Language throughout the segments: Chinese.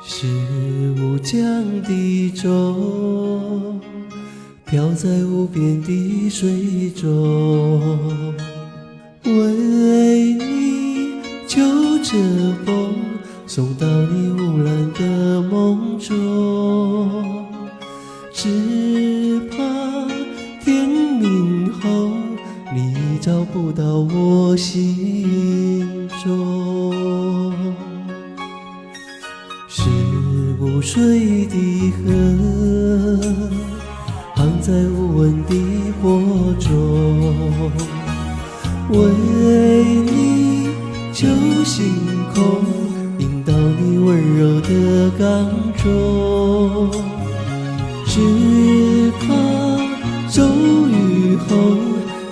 是乌江的舟，飘在无边的水中，为你就着风，送到你乌兰的梦中。只怕天明后，你找不到我心中。是无水的河，航在无温的波中，为你就星空，引到你温柔的港中。只怕骤雨后，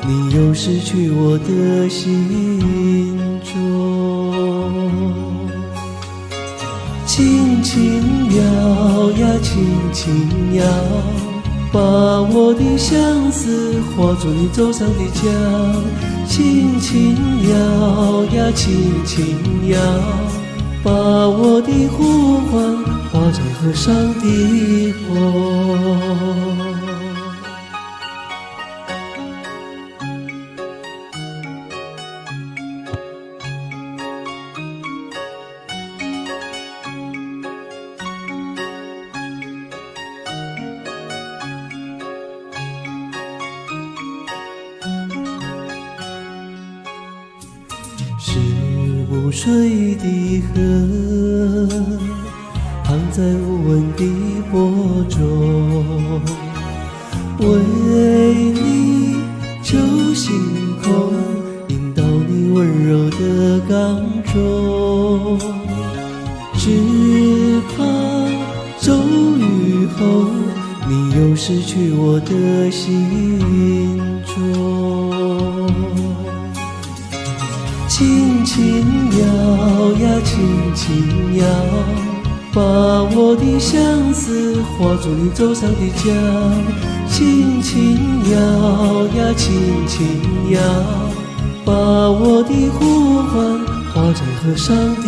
你又失去我的心中。轻轻摇呀轻轻摇，把我的相思化作你走上的江。轻轻摇呀轻轻摇，把我的呼唤化成河上的风。是无水的河，航在无温的波中，为你就星空，引到你温柔的港中。只怕骤雨后，你又失去我的心中。轻轻摇呀轻轻摇，把我的相思化作你走上的江。轻轻摇呀轻轻摇，把我的呼唤化成河上的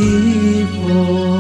风。